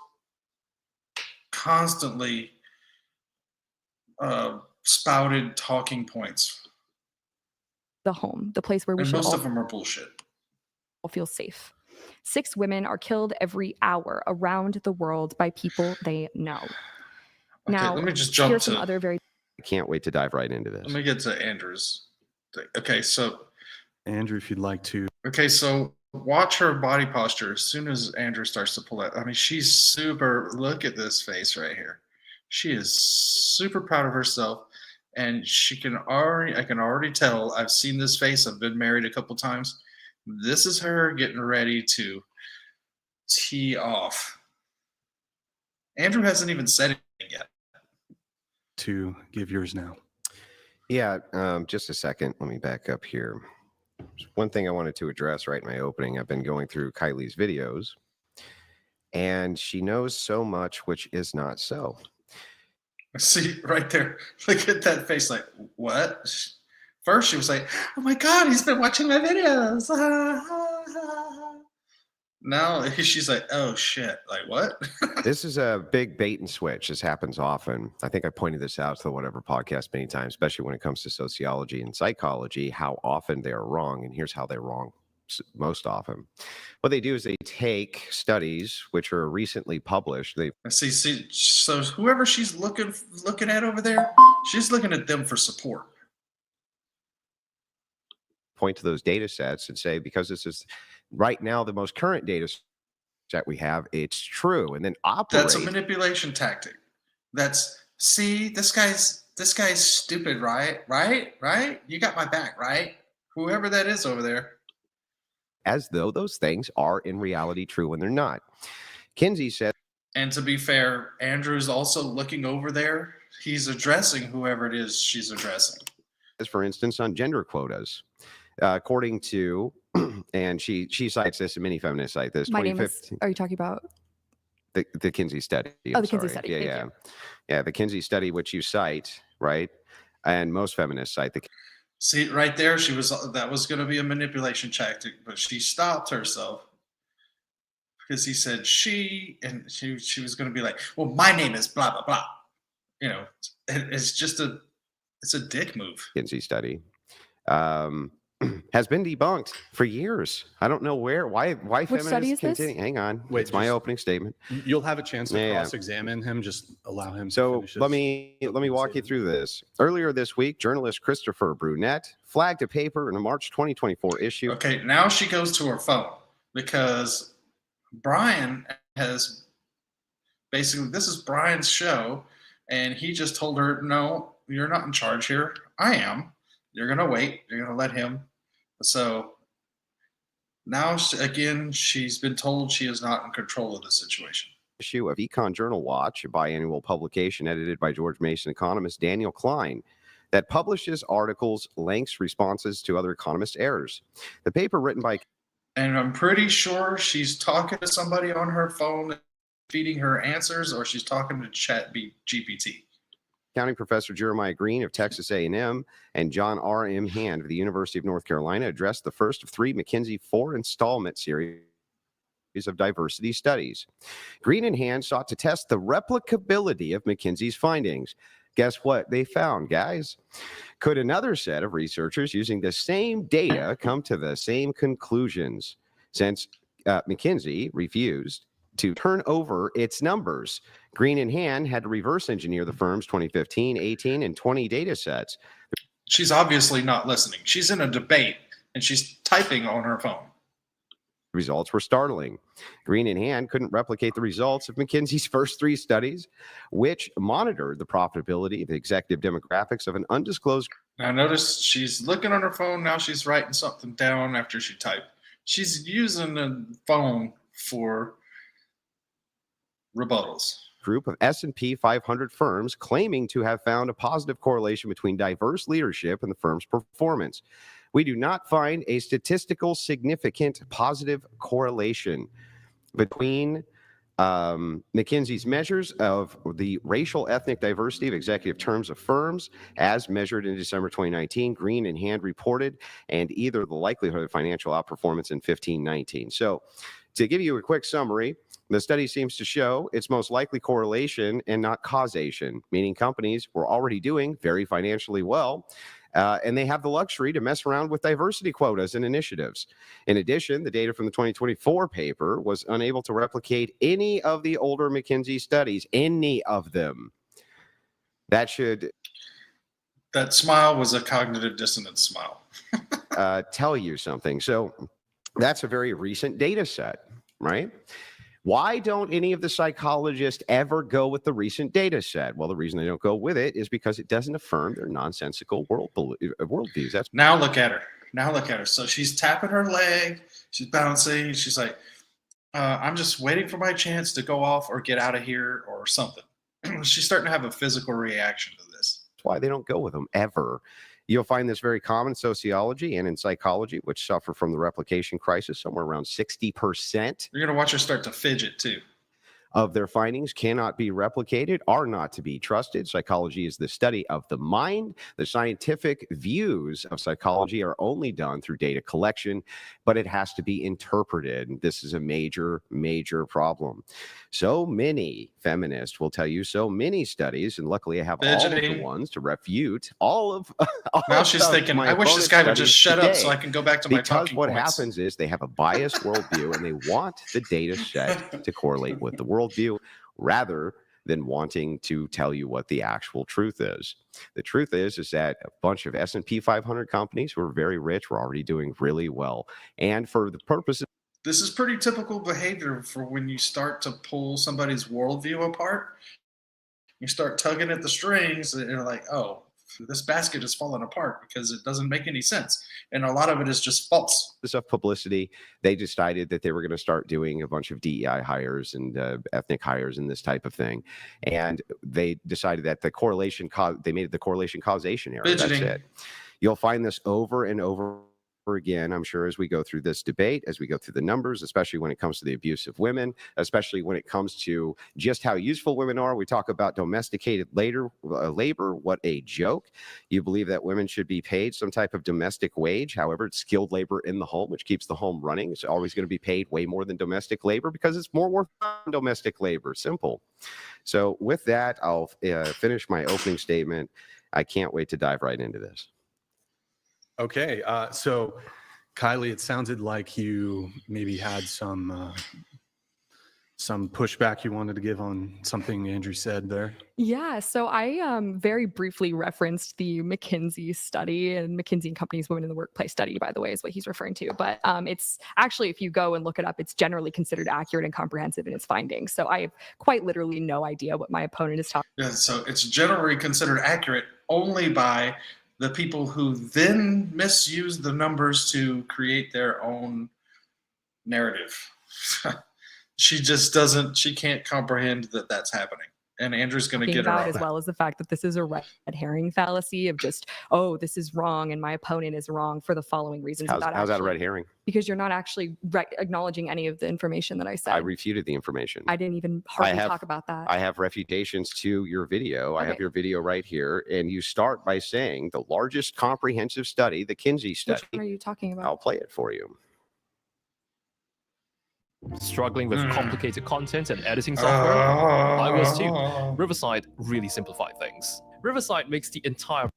constantly spouted talking points. The home, the place where we and should most all of them are bullshit. Feel safe. 6 women are killed every hour around the world by people they know. Okay, Now, let me just jump here's to. some other very. I can't wait to dive right into this. Let me get to Andrew's thing. Okay, so Andrew, if you'd like to. Okay, so watch her body posture as soon as Andrew starts to pull out. I mean, she's super. Look at this face right here. She is super proud of herself, and I can already tell. I've seen this face. I've been married a couple times. This is her getting ready to tee off. Andrew hasn't even said anything yet. To give yours now. Yeah, just a second. Let me back up here. One thing I wanted to address right in my opening, I've been going through Kylie's videos, and she knows so much which is not so. See right there. Look at that face. Like, what? First, she was like, "Oh my God, he's been watching my videos." Now she's like, "Oh shit!" Like what? This is a big bait and switch. This happens often. I think I pointed this out to the Whatever podcast many times, especially when it comes to sociology and psychology, how often they are wrong. And here's how they're wrong most often. What they do is they take studies which are recently published. They see. So whoever she's looking at over there, she's looking at them for support. point to those data sets and say, because this is right now the most current data set we have, it's true, and then operate. That's a manipulation tactic. See, this guy's stupid, right? You got my back, right? Whoever that is over there. As though those things are in reality true when they're not. Kinsey said, and to be fair, Andrew's also looking over there. He's addressing whoever it is she's addressing. For instance, on gender quotas, according to, and she cites this, and many feminists cite this. My name is, are you talking about? The Kinsey study. Oh, the Kinsey study. Yeah, the Kinsey study, which you cite, right? And most feminists cite the. See, right there, that was going to be a manipulation tactic, but she stopped herself because he said she was going to be like, well, my name is blah, blah, blah. You know, it's a dick move. Kinsey study has been debunked for years. I don't know why Which feminists study is this? continue. Hang on. Wait, it's my opening statement. You'll have a chance to Yeah. cross-examine him. Just allow him. So to finish let his me walk you statement. through this. Earlier this week, journalist Christopher Brunette flagged a paper in a March 2024 issue. Okay, now she goes to her phone because Brian has basically, this is Brian's show, and he just told her, no, you're not in charge here. I am. You're going to wait. You're going to let him. So now, again, she's been told she is not in control of the situation. Issue of Econ Journal Watch, a biannual publication edited by George Mason economist Daniel Klein, that publishes articles, links, responses to other economist errors. The paper, written by, And I'm pretty sure she's talking to somebody on her phone, feeding her answers, or she's talking to ChatGPT. accounting professor Jeremiah Green of Texas A&M and John R.M. Hand of the University of North Carolina, addressed the first of three McKinsey 4-installment series of diversity studies. Green and Hand sought to test the replicability of McKinsey's findings. Guess what they found, guys? Could another set of researchers using the same data come to the same conclusions? Since McKinsey refused to turn over its numbers, Green and Hand had to reverse engineer the firm's 2015, 18, and 20 data sets. She's obviously not listening. She's in a debate and she's typing on her phone. Results were startling. Green and Hand couldn't replicate the results of McKinsey's first three studies, which monitored the profitability of the executive demographics of an undisclosed. Now notice she's looking on her phone. Now she's writing something down after she typed. She's using the phone for rebuttals. Group of S&P 500 firms claiming to have found a positive correlation between diverse leadership and the firm's performance. We do not find a statistical significant positive correlation between McKinsey's measures of the racial ethnic diversity of executive terms of firms as measured in December 2019, Green and Hand reported, and either the likelihood of financial outperformance in 15-19. So to give you a quick summary, the study seems to show its most likely correlation and not causation, meaning companies were already doing very financially well, and they have the luxury to mess around with diversity quotas and initiatives. In addition, the data from the 2024 paper was unable to replicate any of the older McKinsey studies, any of them. That smile was a cognitive dissonance smile. tell you something. So that's a very recent data set, right? Why don't any of the psychologists ever go with the recent data set? Well, the reason they don't go with it is because it doesn't affirm their nonsensical worldviews. That's Now look at her. So she's tapping her leg. She's bouncing. She's like, I'm just waiting for my chance to go off or get out of here or something. She's starting to have a physical reaction to this. why they don't go with them ever. You'll find this very common in sociology and in psychology, which suffer from the replication crisis, somewhere around 60%. You're going to watch her start to fidget too. of their findings cannot be replicated, are not to be trusted. Psychology is the study of the mind. The scientific views of psychology are only done through data collection, but it has to be interpreted. This is a major, major problem. So many feminists will tell you so many studies, and luckily I have all of the Fidgeting. ones to refute all of. Now she's thinking, my I wish this opponent's guy would just studies shut up so today. I can go back to my Because talking what points. happens is they have a biased worldview and they want the data set to correlate with the worldview rather than wanting to tell you what the actual truth is. The truth is that a bunch of S&P 500 companies who are very rich were already doing really well. And for the purposes This is pretty typical behavior for when you start to pull somebody's worldview apart. You start tugging at the strings and you're like, oh, this basket is falling apart because it doesn't make any sense. And a lot of it is just false. of publicity, they decided that they were going to start doing a bunch of DEI hires and ethnic hires and this type of thing. And they decided that the correlation, they made it the correlation causation error. That's Fidgeting. it. You'll find this over and over again, I'm sure, as we go through this debate, as we go through the numbers, especially when it comes to the abuse of women, especially when it comes to just how useful women are. We talk about domesticated labor. What a joke. You believe that women should be paid some type of domestic wage. However, it's skilled labor in the home, which keeps the home running. It's always going to be paid way more than domestic labor because it's more worth than domestic labor. Simple. So with that, I'll finish my opening statement. I can't wait to dive right into this. Okay. So, Kylie, it sounded like you maybe had some pushback you wanted to give on something Andrew said there. Yeah, so I very briefly referenced the McKinsey study, and McKinsey and Company's Women in the Workplace study, by the way, is what he's referring to. But it's actually, if you go and look it up, it's generally considered accurate and comprehensive in its findings. So I have quite literally no idea what my opponent is talking Yeah, so it's generally considered accurate only by the people who then misuse the numbers to create their own narrative. She just doesn't, she can't comprehend that that's happening. And Andrew's going to get her about, out. as well as the fact that this is a red herring fallacy of just, oh, this is wrong and my opponent is wrong for the following reasons. How's without that a actually- red herring? Because you're not actually acknowledging any of the information that I said. I refuted the information. I didn't even hardly have- talk about that. I have refutations to your video. I have Okay. your video right here. And you start by saying the largest comprehensive study, the Kinsey Which study. one are you talking about? I'll play it for you. Struggling with complicated content and editing software. I was too. Riverside really simplified things. Riverside makes the entire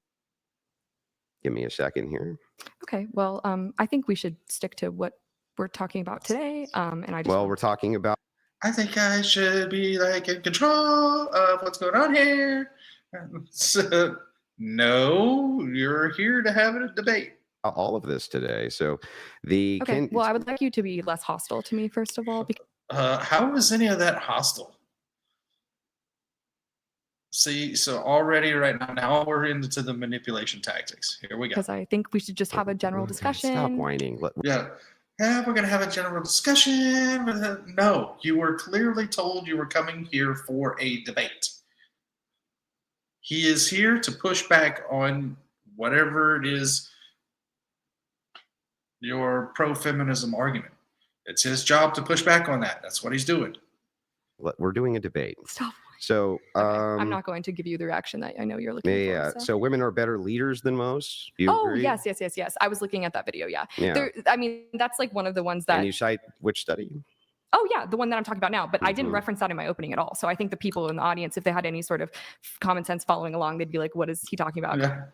Give me a second here. Okay, well, I think we should stick to what we're talking about today. And I just Well, want- we're talking about I think I should be like in control of what's going on here. So, no, you're here to have a debate. all of this today. So the Okay, well, I would like you to be less hostile to me, first of all, because How is any of that hostile? See, so already right now we're into the manipulation tactics. Here we go. I think we should just have a general Stop discussion. whining. Yeah. Yeah, we're going to have a general discussion. No, you were clearly told you were coming here for a debate. He is here to push back on whatever it is your pro-feminism argument. It's his job to push back on that. That's what he's doing. We're doing a debate. Stop. So Okay, I'm not going to give you the reaction that I know you're looking yeah. for. So women are better leaders than most. Do you Oh, agree? yes. I was looking at that video. Yeah. Yeah. I mean, that's like one of the ones that. And you cite which study? Oh, yeah, the one that I'm talking about now. But I didn't Mhm. reference that in my opening at all. So I think the people in the audience, if they had any sort of common sense following along, they'd be like, what is he talking about? Yeah.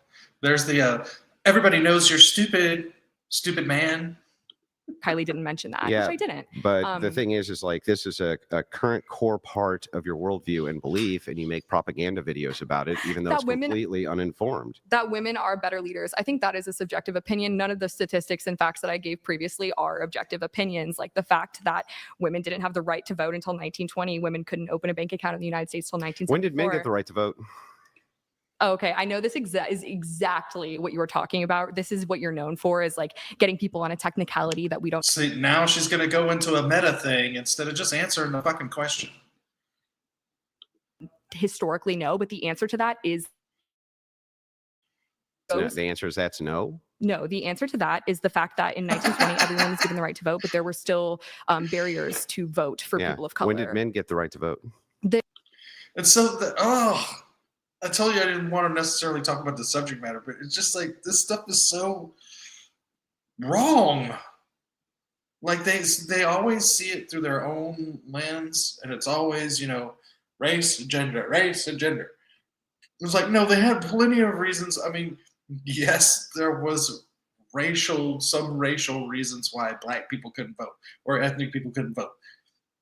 There's the everybody knows you're stupid man. Kylie didn't mention that, Yeah. which I didn't. But the Um, thing is like this is a current core part of your worldview and belief, and you make propaganda videos about it, even though That it's women- completely uninformed. That women are better leaders. I think that is a subjective opinion. None of the statistics and facts that I gave previously are objective opinions. Like the fact that women didn't have the right to vote until 1920, women couldn't open a bank account in the United States until 1974. When did men get the right to vote? Oh, okay, I know this is exactly what you were talking about. This is what you're known for, is like getting people on a technicality that we don't. See, now she's going to go into a meta thing instead of just answering the fucking question. historically know, but the answer to that is vote. The answer is that's no. No, the answer to that is the fact that in 1920, everyone was given the right to vote, but there were still barriers to vote for people of color. When did men get the right to vote? And so, I told you I didn't want to necessarily talk about the subject matter, but it's just like this stuff is so wrong. Like they always see it through their own lens, and it's always, race and gender, race and gender. It was like, no, they had plenty of reasons. I mean, yes, there was some racial reasons why black people couldn't vote or ethnic people couldn't vote.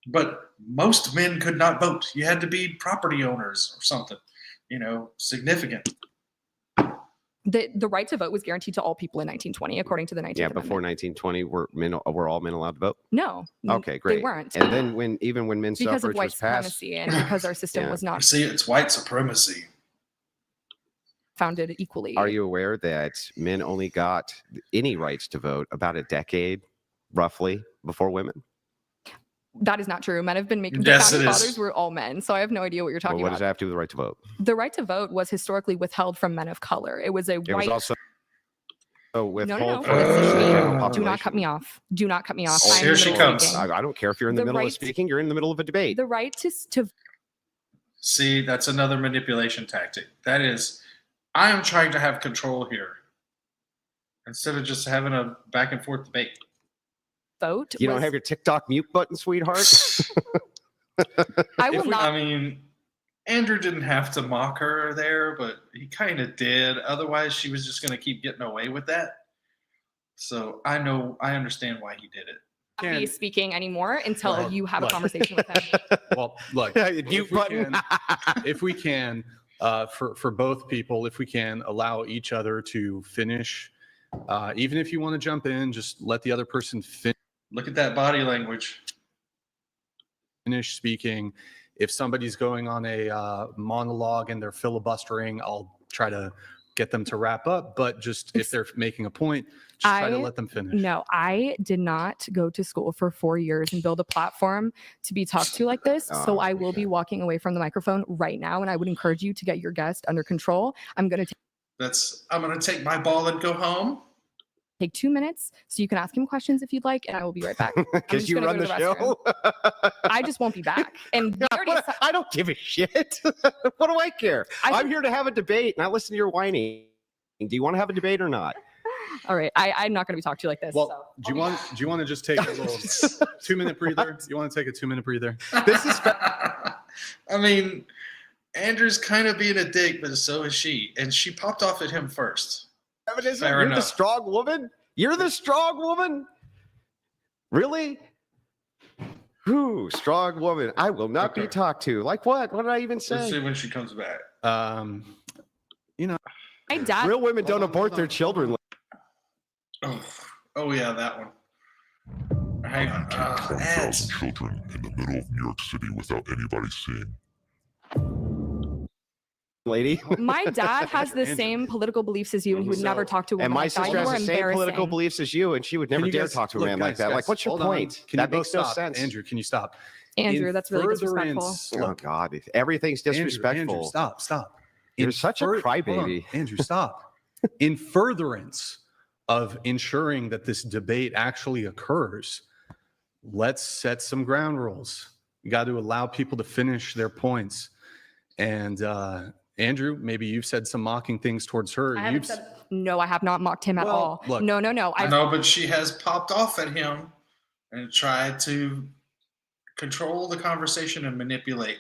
But most men could not vote. You had to be property owners or something, significant. The right to vote was guaranteed to all people in 1920, according to the 19th Amendment. Before 1920, were all men allowed to vote? No. Okay, great. They weren't. And then when men's because suffrage of white was passed, supremacy and because our system was not See, it's white supremacy. founded equally. Are you aware that men only got any rights to vote about a decade, roughly, before women? That is not true. Men have been making Yes, the founding it is. fathers were all men, so I have no idea what you're talking Well, what about. does that have to do with the right to vote? The right to vote was historically withheld from men of color. It was a It white. was also withhold No. from the Listen to me. general Do population. not cut me off. Do not cut me off. Oh, I'm in here the she middle of comes. speaking. I don't care if you're in the The middle of right- speaking. You're in the middle of a debate. The right to See, that's another manipulation tactic. That is, I am trying to have control here instead of just having a back and forth debate. vote. You don't was- have your TikTok mute button, sweetheart? I will not. I mean, Andrew didn't have to mock her there, but he kind of did. Otherwise, she was just going to keep getting away with that. So I understand why he did it. Be speaking anymore until Well, you have a look. conversation with him. Well, look, Mute button. if we can, for both people, if we can allow each other to finish, even if you want to jump in, just let the other person Look at that body language. finish speaking. If somebody's going on a monologue and they're filibustering, I'll try to get them to wrap up. But just if they're making a point, just try to let them finish. No, I did not go to school for 4 years and build a platform to be talked to like this. So I will be walking away from the microphone right now, and I would encourage you to get your guest under control. I'm going to I'm going to take my ball and go home. take 2 minutes so you can ask him questions if you'd like, and I will be right back. I'm Because just you gonna run go the to restroom. show? I just won't be back. And we already I don't give a shit. What do I care? I- I'm here to have a debate, not listen to your whining. Do you want to have a debate or not? all right. I'm not going to be talked to like this. Well, so. do you want to just take a little 2-minute breather? You want to take a 2-minute breather? This is I mean, Andrew's kind of being a dick, but so is she. And she popped off at him first. feminism. Fair You're the enough. strong woman. You're the strong woman. Really? Who? Strong woman. I will not be Okay. talked to. Like what? What did I even Let's say? see when she comes back. My dad. Real women don't Hold on, abort hold their on. children. Oh yeah, that one. Hang on. Ads. Children in the middle of New York City without anybody seeing. Lady. My dad has the Andrew. same political beliefs as you, and he would never talk to a woman And my like that. sister You has are the same political embarrassing. beliefs as you, and she would never Can you dare guys- talk to a look, man like guys, that. guys, Like, what's your hold on. point? Can That you makes both no stop? sense. Andrew, can you stop? Andrew, In that's really disrespectful. furtherance- Oh God, everything's disrespectful. Andrew, stop. You're such a hold on. crybaby. Andrew, stop. In furtherance of ensuring that this debate actually occurs, let's set some ground rules. You got to allow people to finish their points. And Andrew, maybe you've said some mocking things towards her. I haven't said, no, I have not mocked him at Well, all. look. No. I know, but she has popped off at him and tried to control the conversation and manipulate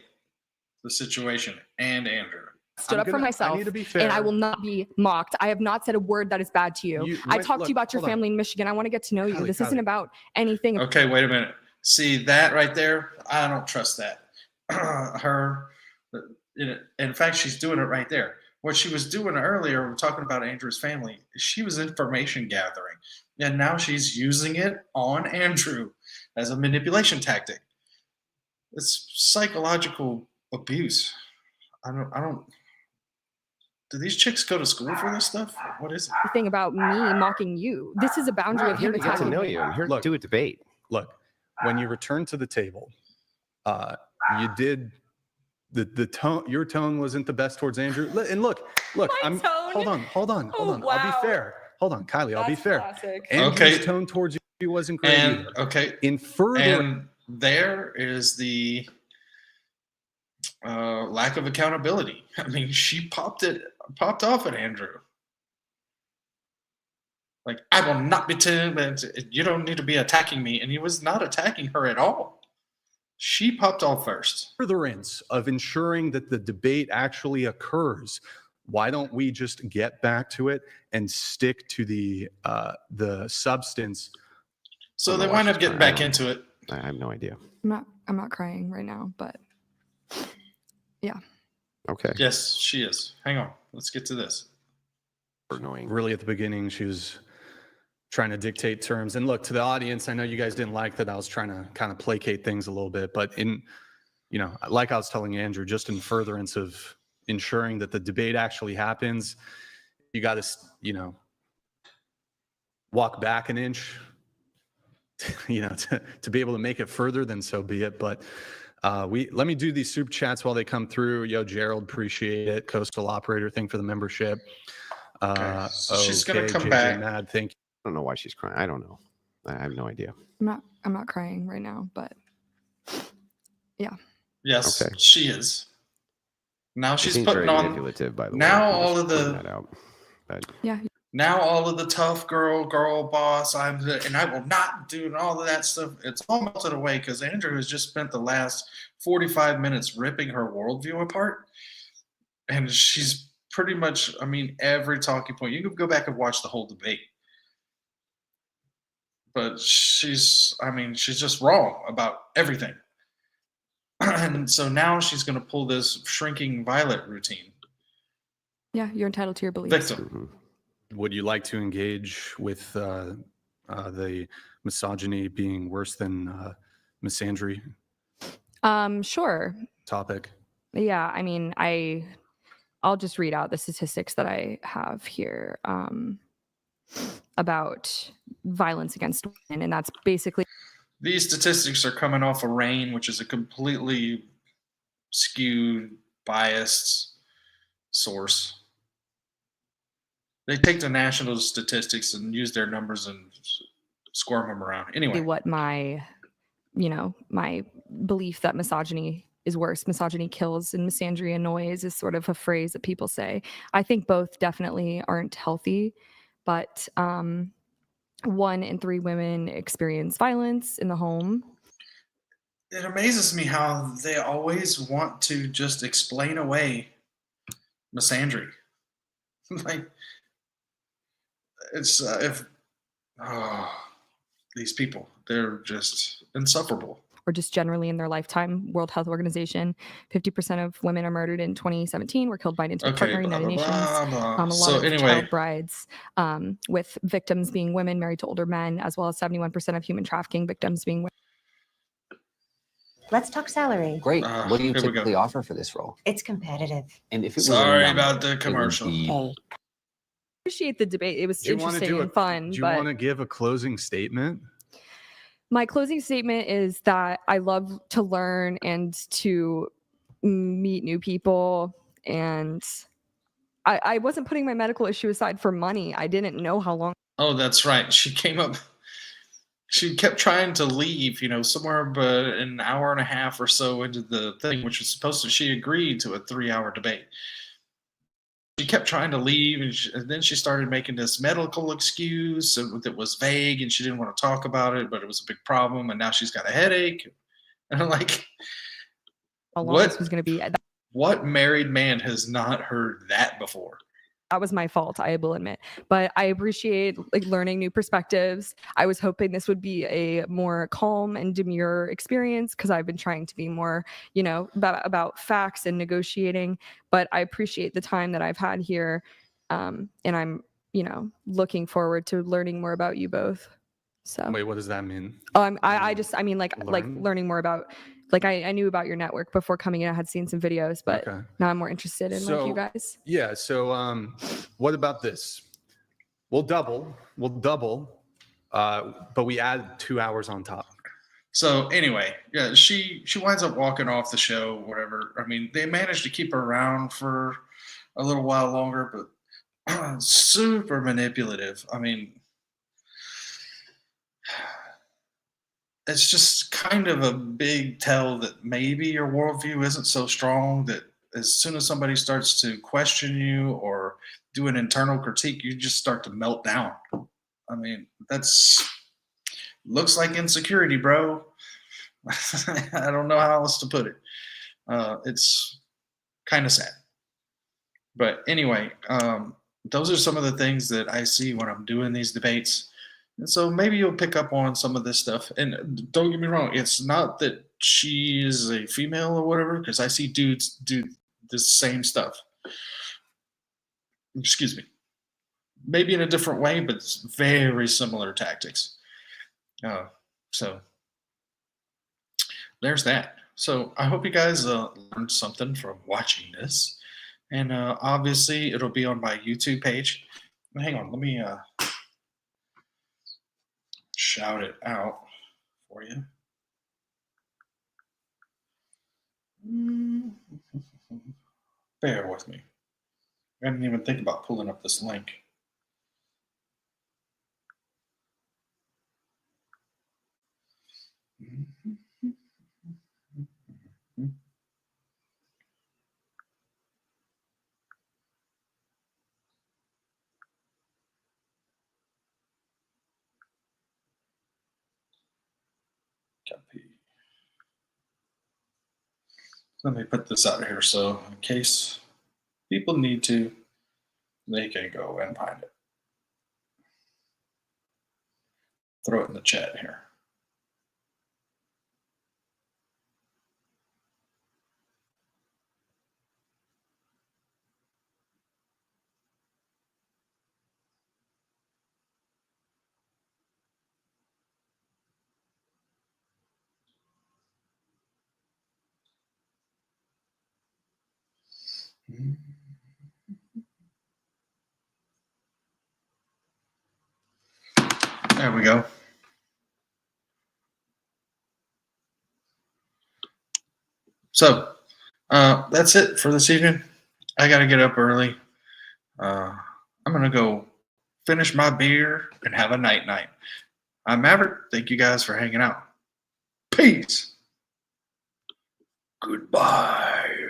the situation. And Andrew. stood I'm up for gonna- I myself, need to be fair. and I will not be mocked. I have not said a word that is bad to you. I wait, talked to look, you about your hold on. family in Michigan. I want to get to know you. Kylie, This isn't Kylie. about anything. Okay, wait a minute. See that right there? I don't trust that. In fact, she's doing it right there. What she was doing earlier, we're talking about Andrew's family, she was information gathering. And now she's using it on Andrew as a manipulation tactic. It's psychological abuse. I don't. Do these chicks go to school for this stuff? What is it? Thing about me mocking you. This is a boundary I'm of here him to get to attacking know me. you. I'm here Look. to do a debate. Look, when you return to the table, you did the tone. Your tone wasn't the best towards Andrew. And look, My I'm tone hold on. Oh, I'll be wow. fair. Hold on, Kylie. I'll be That's fair. classic. Andrew's Okay. tone towards you wasn't great And either. okay, In further, and there is the lack of accountability. I mean, she popped off at Andrew. Like, I will not be you don't need to be attacking me. And he was not attacking her at all. She popped off first. furtherance of ensuring that the debate actually occurs, why don't we just get back to it and stick to the substance? So I don't they know why wind up she's getting crying. back into it. I have no idea. I'm not crying right now, but Okay. Yes, she is. Hang on. Let's get to this. Annoying. Really, at the beginning, she was trying to dictate terms. And look, to the audience, I know you guys didn't like that I was trying to kind of placate things a little bit, but like I was telling Andrew, just in furtherance of ensuring that the debate actually happens, you got to, walk back an inch, to be able to make it further, then so be it. But let me do these super chats while they come through. Yo, Gerald, appreciate it. Coastal Operator, thank for the membership. Okay. So she's gonna come JJ back. Mad, thank you. I don't know why she's crying. I don't know. I have no idea. I'm not crying right now, but Yes, Okay. she is. Now It she's seems putting very on. manipulative, by the way. Now I'm all just of the- pointing that out. But Now all of the tough girl boss, and I will not do all of that stuff. It's all melted away because Andrew has just spent the last 45 minutes ripping her worldview apart. And she's pretty much, I mean, every talking point. You can go back and watch the whole debate. But she's just wrong about everything. And so now she's going to pull this shrinking violet routine. yeah, you're entitled to your beliefs. Victim. Would you like to engage with the misogyny being worse than misandry Sure. topic? Yeah, I mean, I'll just read out the statistics that I have here about violence against women, and that's basically These statistics are coming off of RAIN, which is a completely skewed, biased source. They take the national statistics and use their numbers and squirm them around. Anyway, what my belief that misogyny is worse. Misogyny kills and misandry annoys is sort of a phrase that people say. I think both definitely aren't healthy, but 1 in 3 women experience violence in the home. it amazes me how they always want to just explain away misandry. Like, it's these people, they're just insufferable. Or just generally in their lifetime. World Health Organization, 50% of women are murdered in 2017 were killed by an intimate partner. blah, United blah, Nations. blah, A blah. lot So of anyway, child brides, with victims being women married to older men, as well as 71% of human trafficking victims being women. Let's talk salary. Great. What do you here we go. typically offer for this role? It's competitive. And if it was a Sorry number, about the it would commercial. be- Hey, Appreciate the debate. It was Do you want to interesting do and fun. Do you but want to give a closing statement? my closing statement is that I love to learn and to meet new people. And I wasn't putting my medical issue aside for money. I didn't know how long. Oh, that's right. She came up. She kept trying to leave, somewhere but an hour and a half or so into the thing, which was supposed to. She agreed to a 3-hour debate. She kept trying to leave, and then she started making this medical excuse that was vague, and she didn't want to talk about it, but it was a big problem, and now she's got a headache. And I'm like, How long this was going to be. what married man has not heard that before? That was my fault, I will admit. But I appreciate learning new perspectives. I was hoping this would be a more calm and demure experience because I've been trying to be more, about facts and negotiating. But I appreciate the time that I've had here. And I'm, looking forward to learning more about you both. So Wait, what does that mean? I mean Learn? learning more about, I knew about your network before coming in. I had seen some videos, but Okay. now I'm more interested in you So- guys. Yeah. So, what about this? We'll double, but we add 2 hours on top. So anyway, yeah, she winds up walking off the show, whatever. I mean, they managed to keep her around for a little while longer, but super manipulative. I mean, it's just kind of a big tell that maybe your worldview isn't so strong that as soon as somebody starts to question you or do an internal critique, you just start to melt down. I mean, that's looks like insecurity, bro. I don't know how else to put it. It's kind of sad. But anyway, those are some of the things that I see when I'm doing these debates. And so maybe you'll pick up on some of this stuff. And don't get me wrong, it's not that she is a female or whatever, because I see dudes do the same stuff. Excuse me. Maybe in a different way, but it's very similar tactics. So there's that. So I hope you guys learned something from watching this. And obviously, it'll be on my YouTube page. Hang on, let me shout it out for you. Bear with me. I didn't even think about pulling up this link. Copy. Let me put this out here so in case people need to, they can go and find it. Throw it in the chat here. There we go. So that's it for this evening. I got to get up early. I'm going to go finish my beer and have a night-night. I'm Maverick. Thank you guys for hanging out. Peace. Goodbye.